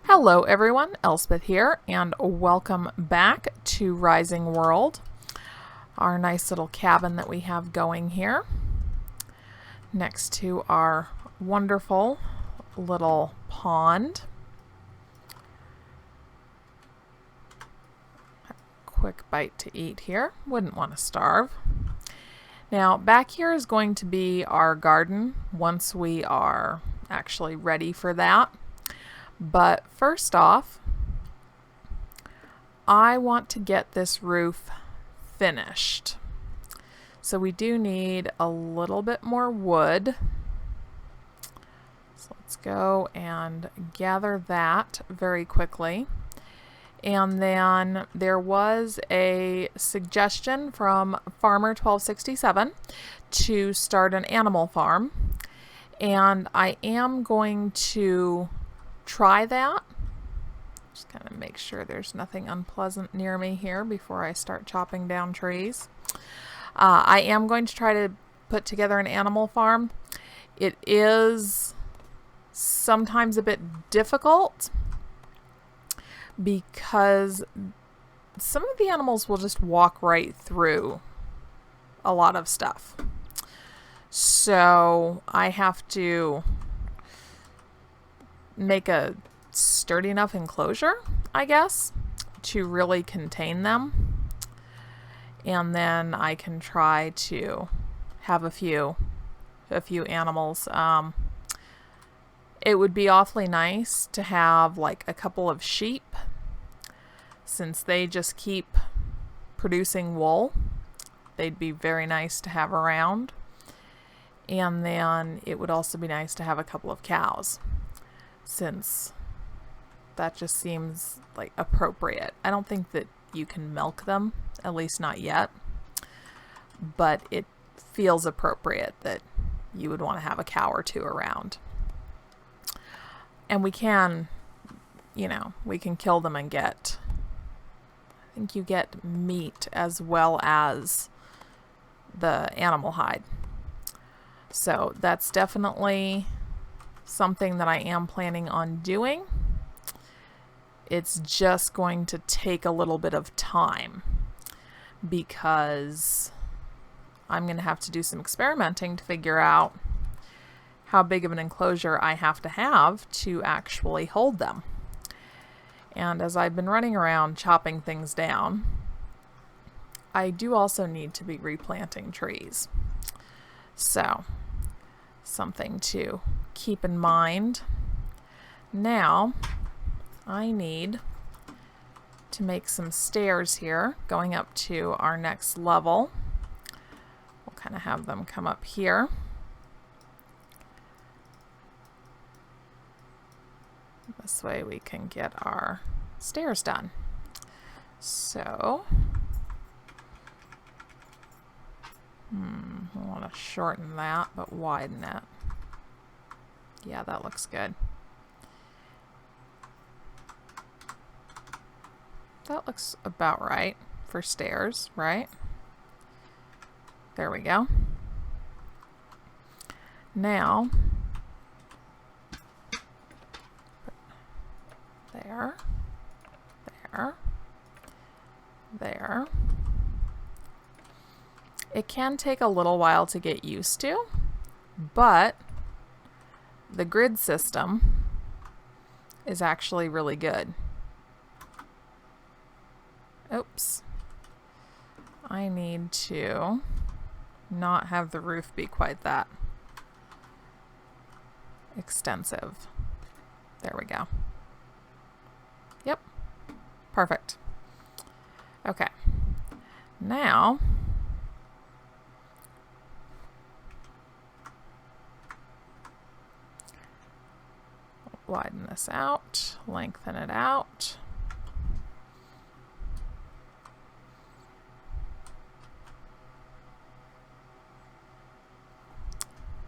Hello everyone, Elspeth here, and welcome back to Rising World, our nice little cabin that we have going here, next to our wonderful little pond. Quick bite to eat here, wouldn't want to starve. Now back here is going to be our garden once we are actually ready for that. But first off, I want to get this roof finished. So we do need a little bit more wood. So let's go and gather that very quickly. And then there was a suggestion from Farmer 1267 to start an animal farm. And I am going to try that. Just kind of make sure there's nothing unpleasant near me here before I start chopping down trees. I am going to try to put together an animal farm. It is sometimes a bit difficult because some of the animals will just walk right through a lot of stuff. So I have to make a sturdy enough enclosure, I guess, to really contain them. And then I can try to have a few animals. It would be awfully nice to have like a couple of sheep, since they just keep producing wool. They'd be very nice to have around. And then it would also be nice to have a couple of cows, since that just seems like appropriate. I don't think that you can milk them, at least not yet, but it feels appropriate that you would want to have a cow or two around. And we can, we can kill them and get, I think you get meat as well as the animal hide. So that's definitely something that I am planning on doing. It's just going to take a little bit of time because I'm going to have to do some experimenting to figure out how big of an enclosure I have to actually hold them. And as I've been running around chopping things down, I do also need to be replanting trees. So, something to keep in mind. Now, I need to make some stairs here going up to our next level. We'll kind of have them come up here. This way we can get our stairs done. So, I want to shorten that, but widen it. Yeah, that looks good. That looks about right for stairs, right? There we go. Now, there, there. It can take a little while to get used to, but the grid system is actually really good. Oops. I need to not have the roof be quite that extensive. There we go. Yep. Perfect. Okay. Now, widen this out, lengthen it out.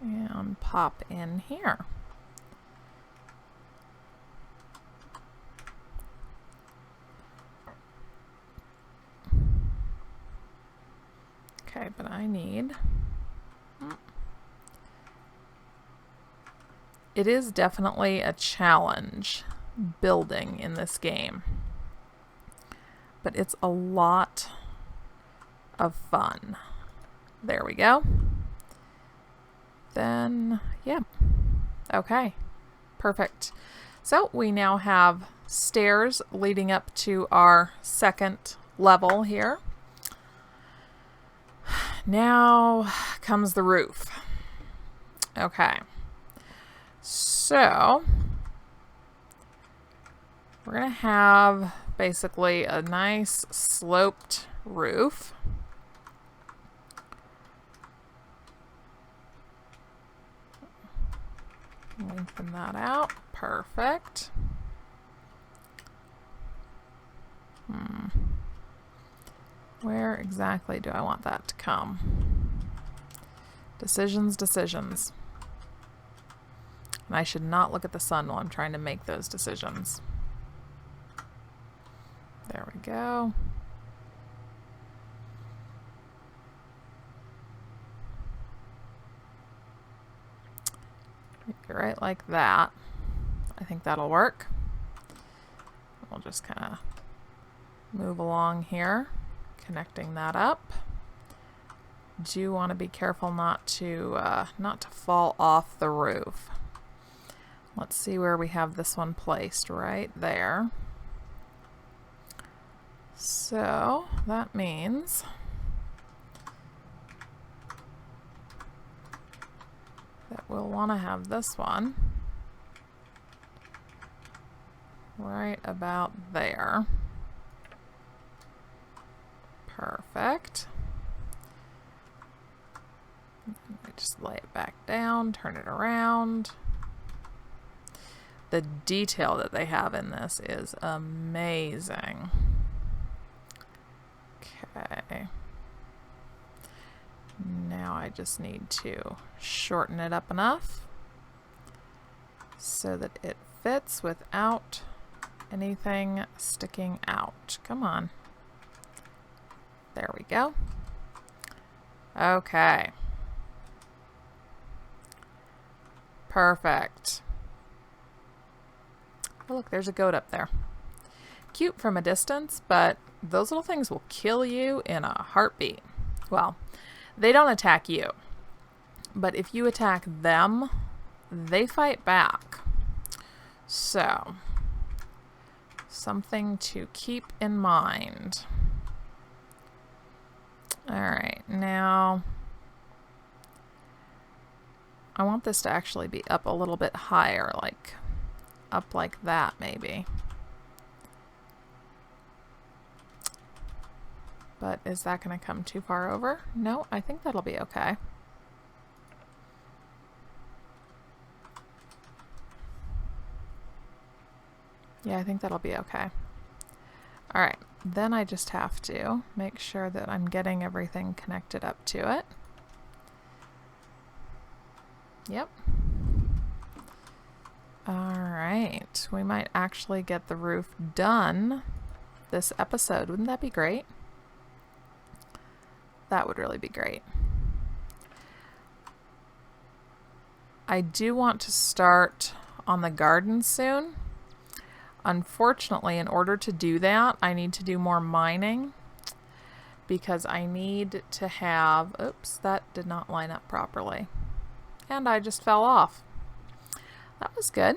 And pop in here. Okay, but I need it is definitely a challenge building in this game. But it's a lot of fun. There we go. Then, yeah. Okay. Perfect. So we now have stairs leading up to our second level here. Now comes the roof. Okay. So we're going to have basically a nice sloped roof. Lengthen that out. Perfect. Where exactly do I want that to come? Decisions, decisions. And I should not look at the sun while I'm trying to make those decisions. There we go. Make it right like that. I think that'll work. We'll just kind of move along here, connecting that up. Do want to be careful not to fall off the roof. Let's see where we have this one placed. Right there. So that means that we'll want to have this one right about there. Perfect. I just lay it back down, turn it around. The detail that they have in this is amazing. Okay. Now I just need to shorten it up enough so that it fits without anything sticking out. Come on. There we go. Okay. Perfect. Oh, look, there's a goat up there. Cute from a distance, but those little things will kill you in a heartbeat. Well, they don't attack you, but if you attack them, they fight back. So, something to keep in mind. Alright, now I want this to actually be up a little bit higher, like up like that maybe. But is that going to come too far over? No, I think that'll be okay. Yeah, I think that'll be okay. Alright, then I just have to make sure that I'm getting everything connected up to it. Yep. Alright, we might actually get the roof done this episode. Wouldn't that be great? That would really be great. I do want to start on the garden soon. Unfortunately, in order to do that, I need to do more mining because I need to have... Oops, that did not line up properly. And I just fell off. That was good.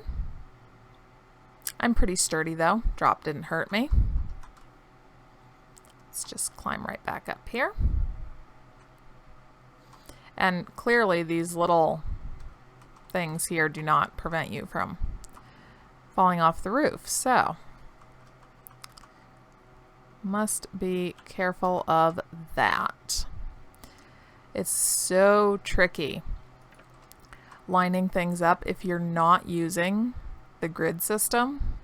I'm pretty sturdy though. Drop didn't hurt me. Let's just climb right back up here. And clearly these little things here do not prevent you from falling off the roof, so must be careful of that. It's so tricky lining things up if you're not using the grid system,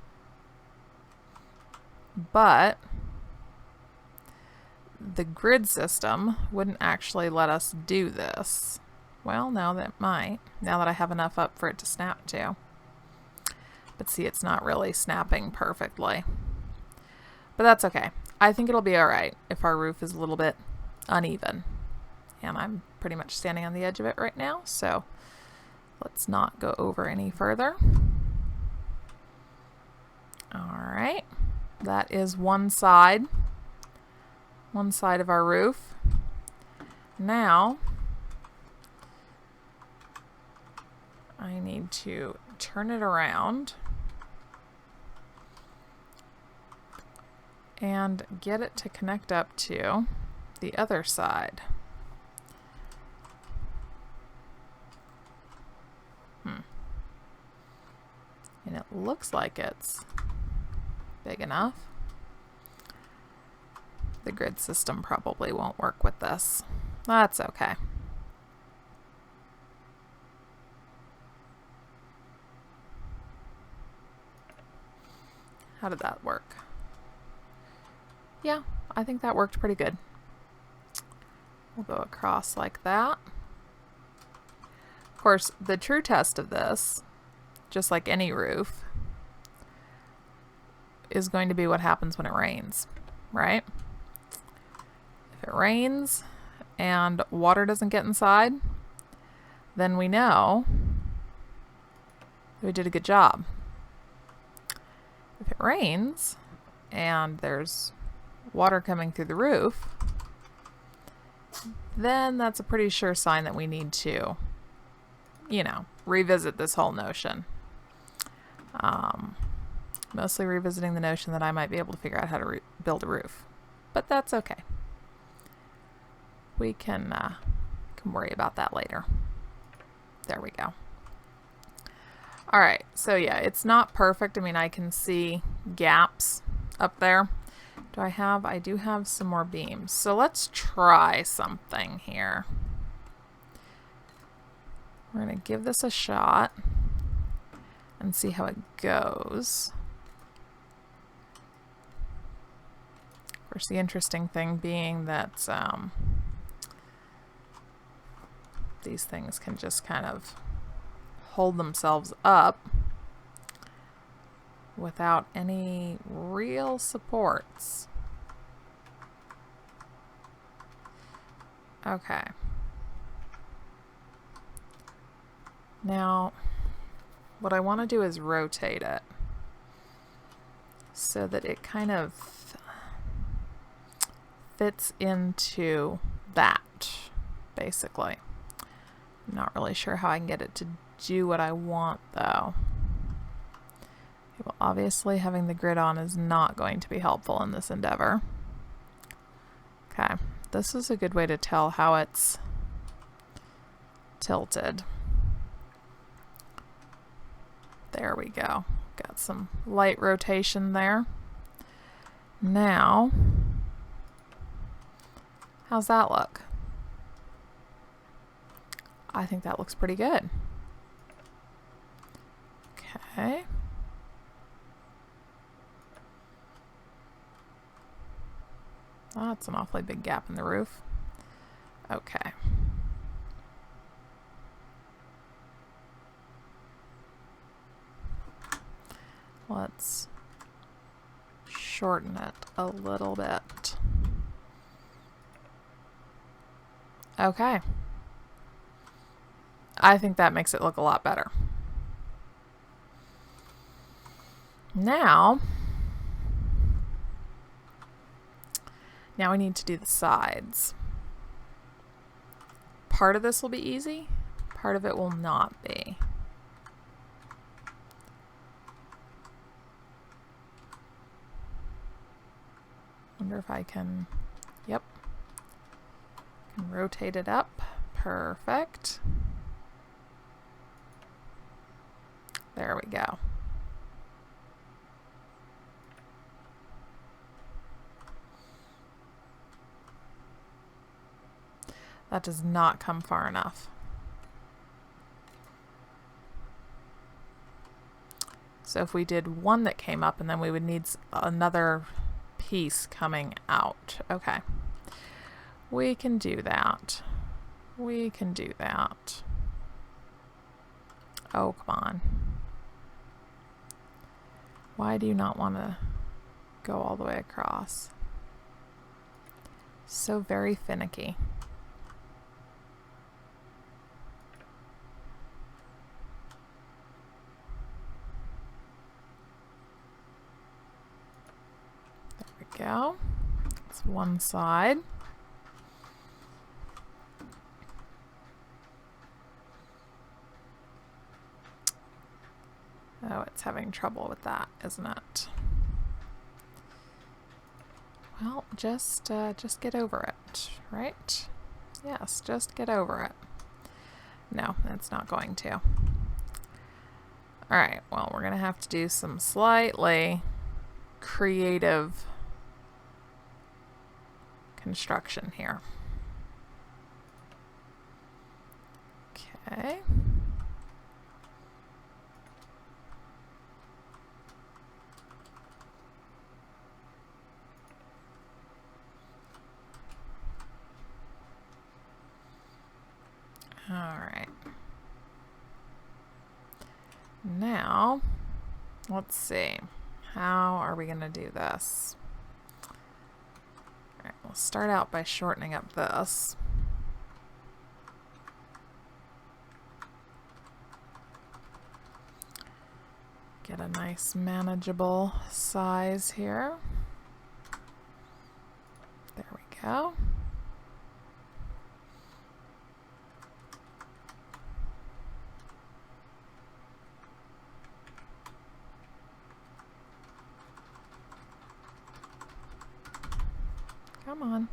but the grid system wouldn't actually let us do this. Well, now that it might, now that I have enough up for it to snap to. But see, it's not really snapping perfectly. But that's okay. I think it'll be alright if our roof is a little bit uneven. And I'm pretty much standing on the edge of it right now, so let's not go over any further. All right, that is one side of our roof. Now I need to turn it around and get it to connect up to the other side. And it looks like it's big enough. The grid system probably won't work with this. That's okay. How did that work? Yeah, I think that worked pretty good. We'll go across like that. Of course, the true test of this, just like any roof, is going to be what happens when it rains, right? If it rains and water doesn't get inside, then we know we did a good job. If it rains and there's water coming through the roof, then that's a pretty sure sign that we need to, you know, revisit this whole notion. Mostly revisiting the notion that I might be able to figure out how to build a roof, but that's okay. We can worry about that later. There we go. All right, so yeah, it's not perfect. I mean, I can see gaps up there. I do have some more beams. So let's try something here. We're gonna give this a shot and see how it goes. Of course, the interesting thing being that these things can just kind of hold themselves up without any real supports. Okay. Now, what I want to do is rotate it so that it kind of fits into that, basically. I'm not really sure how I can get it to do what I want, though. Okay, well, obviously having the grid on is not going to be helpful in this endeavor. Okay, this is a good way to tell how it's tilted. There we go. Got some light rotation there. Now, how's that look? I think that looks pretty good. Okay. That's an awfully big gap in the roof. Okay. Let's shorten it a little bit. Okay. I think that makes it look a lot better. Now we need to do the sides. Part of this will be easy, part of it will not be. Wonder if I can, yep, can rotate it up. Perfect. There we go. That does not come far enough. So if we did one that came up, and then we would need another piece coming out. Okay. We can do that. We can do that. Oh, come on. Why do you not want to go all the way across? So very finicky. go. It's one side. Oh, it's having trouble with that, isn't it? Well, just get over it, right? Yes, just get over it. No, it's not going to. Alright, well, we're going to have to do some slightly creative construction here. Okay. All right. Now, let's see. How are we going to do this? All right, we'll start out by shortening up this. Get a nice manageable size here. There we go. Come on.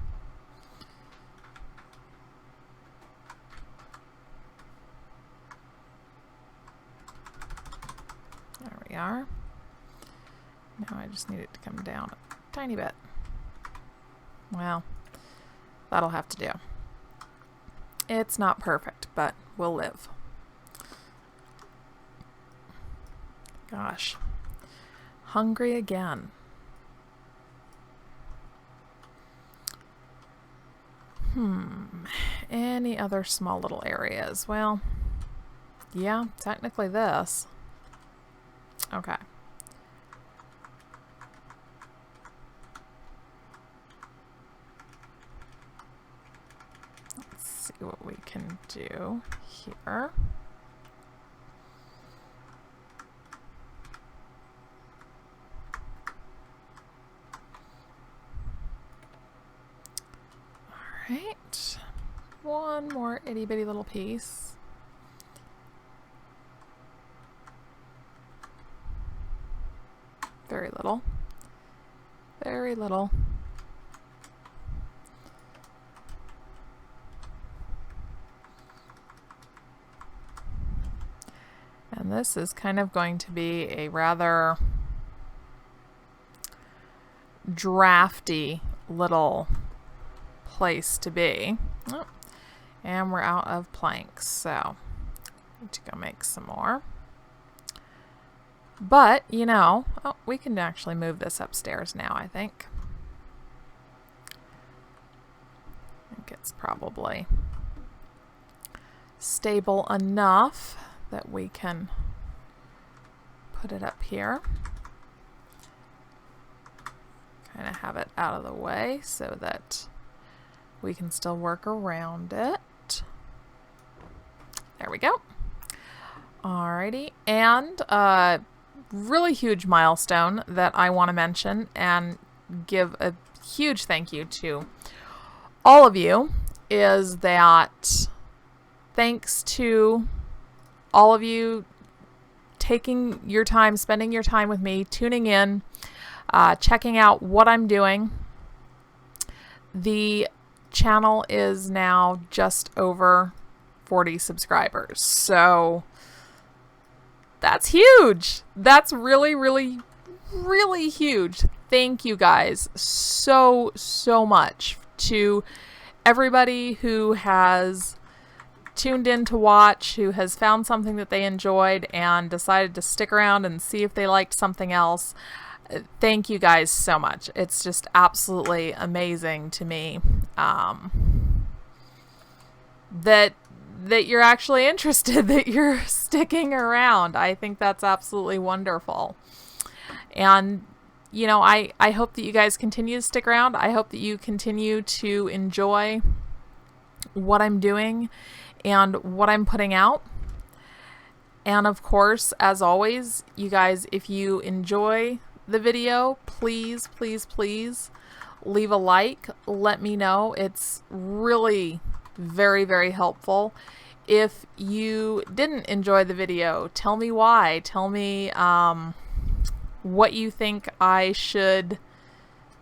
There we are. Now I just need it to come down a tiny bit. Well, that'll have to do. It's not perfect, but we'll live. Gosh. Hungry again. Any other small little areas? Well, yeah, technically this. Okay. Let's see what we can do here. Right, one more itty bitty little piece. Very little. Very little. And this is kind of going to be a rather drafty little place to be. Oh, and we're out of planks, so need to go make some more. But, you know, oh, we can actually move this upstairs now, I think. I think it's probably stable enough that we can put it up here. Kind of have it out of the way so that we can still work around it. There we go. Alrighty, and really huge milestone that I want to mention and give a huge thank you to all of you is that thanks to all of you taking your time, spending your time with me, tuning in, checking out what I'm doing. The channel is now just over 40 subscribers. So that's huge. That's really, really, really huge. Thank you guys so, so much to everybody who has tuned in to watch, who has found something that they enjoyed and decided to stick around and see if they liked something else. Thank you guys so much. It's just absolutely amazing to me that you're actually interested, that you're sticking around. I think that's absolutely wonderful. And, you know, I hope that you guys continue to stick around. I hope that you continue to enjoy what I'm doing and what I'm putting out. And of course, as always, you guys, if you enjoy the video, please, please, please leave a like. Let me know. It's really very, very helpful. If you didn't enjoy the video, tell me why. Tell me what you think I should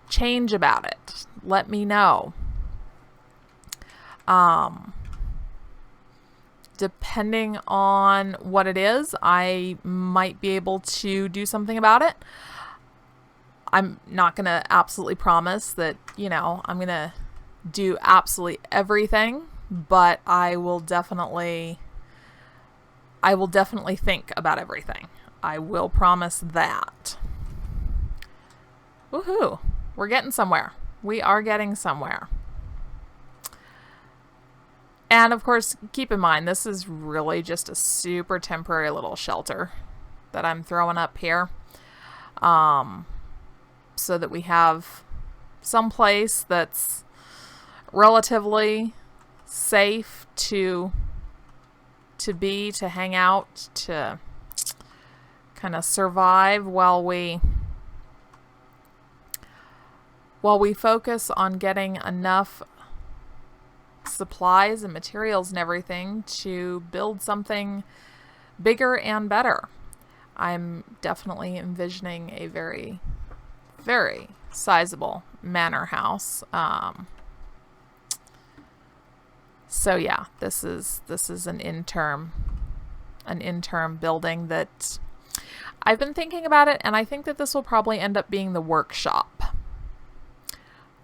change about it. Let me know. Depending on what it is, I might be able to do something about it. I'm not going to absolutely promise that, you know, I'm going to do absolutely everything, but I will definitely think about everything. I will promise that. Woohoo! We're getting somewhere. We are getting somewhere. And of course, keep in mind, this is really just a super temporary little shelter that I'm throwing up here. So that we have some place that's relatively safe to hang out, to kind of survive while we focus on getting enough supplies and materials and everything to build something bigger and better. I'm definitely envisioning a very, very sizable manor house. So yeah, this is an interim building that I've been thinking about it, and I think that this will probably end up being the workshop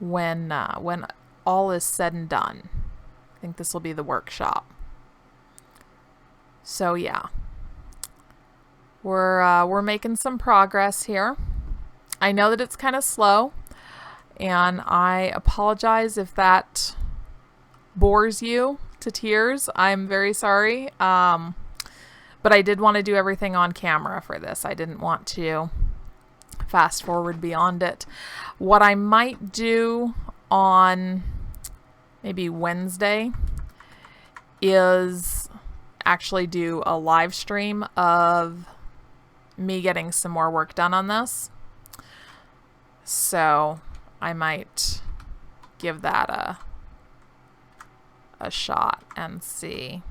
when all is said and done. I think this will be the workshop. So yeah, we're making some progress here. I know that it's kind of slow, and I apologize if that bores you to tears. I'm very sorry. But I did want to do everything on camera for this. I didn't want to fast forward beyond it. What I might do on maybe Wednesday is actually do a live stream of me getting some more work done on this. So I might give that a shot and see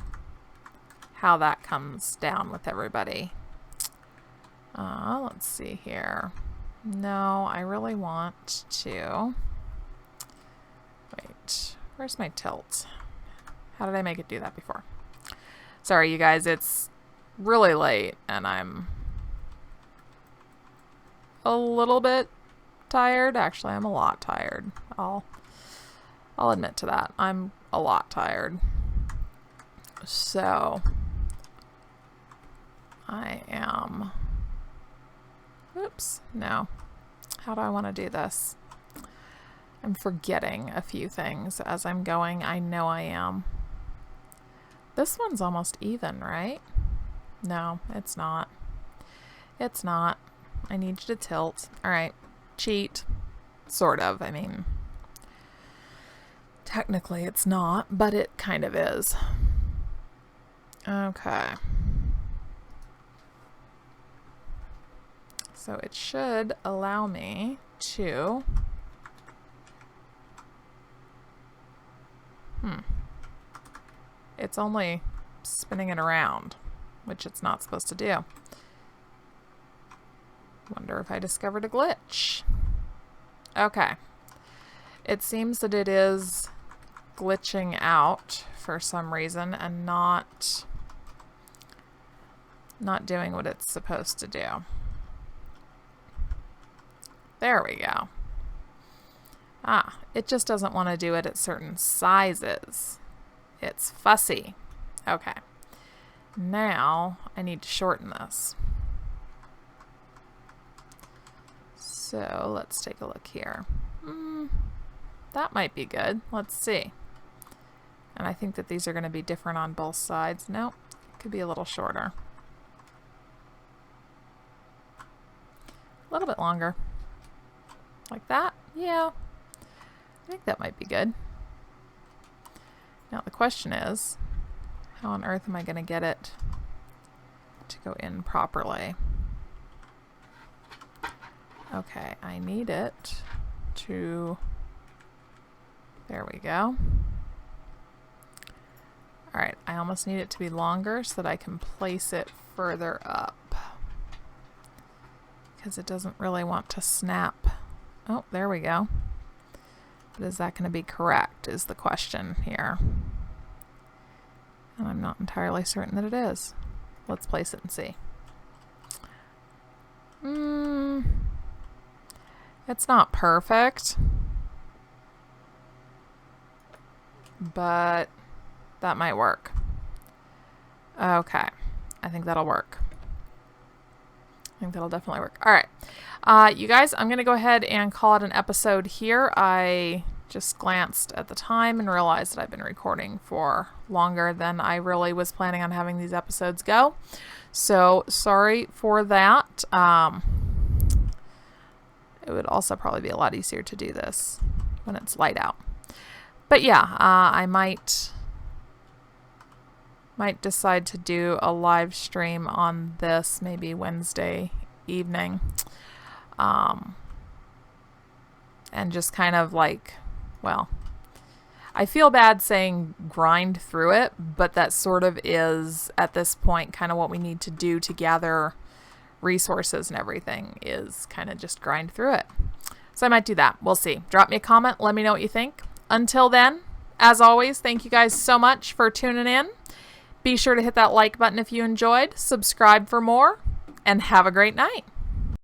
how that comes down with everybody. Let's see here. No, I really want to... Wait, where's my tilt? How did I make it do that before? Sorry, you guys, it's really late and I'm a little bit tired. Actually, I'm a lot tired. I'll admit to that. I'm a lot tired. So I am... Oops, no. How do I want to do this? I'm forgetting a few things as I'm going. I know I am. This one's almost even, right? No, it's not. It's not. I need you to tilt. All right. Cheat. Sort of. I mean, technically it's not, but it kind of is. Okay. So it should allow me to... It's only spinning it around, which it's not supposed to do. Wonder if I discovered a glitch. Okay. It seems that it is glitching out for some reason and not doing what it's supposed to do. There we go. Ah, it just doesn't want to do it at certain sizes. It's fussy. Okay. Now I need to shorten this. So let's take a look here. That might be good. Let's see. And I think that these are going to be different on both sides. Nope. Could be a little shorter. A little bit longer. Like that? Yeah. I think that might be good. Now the question is, how on earth am I going to get it to go in properly? Okay, I need it to... There we go. Alright, I almost need it to be longer so that I can place it further up. Because it doesn't really want to snap. Oh, there we go. But is that going to be correct is the question here. And I'm not entirely certain that it is. Let's place it and see. It's not perfect. But that might work. Okay. I think that'll work. I think that'll definitely work. All right. You guys, I'm going to go ahead and call it an episode here. I just glanced at the time and realized that I've been recording for longer than I really was planning on having these episodes go. So sorry for that. It would also probably be a lot easier to do this when it's light out. But yeah, I might decide to do a live stream on this maybe Wednesday evening. And just kind of like, well, I feel bad saying grind through it, but that sort of is at this point kind of what we need to do to gather resources and everything, is kind of just grind through it. So I might do that. We'll see. Drop me a comment. Let me know what you think. Until then, as always, thank you guys so much for tuning in. Be sure to hit that like button if you enjoyed, subscribe for more, and have a great night.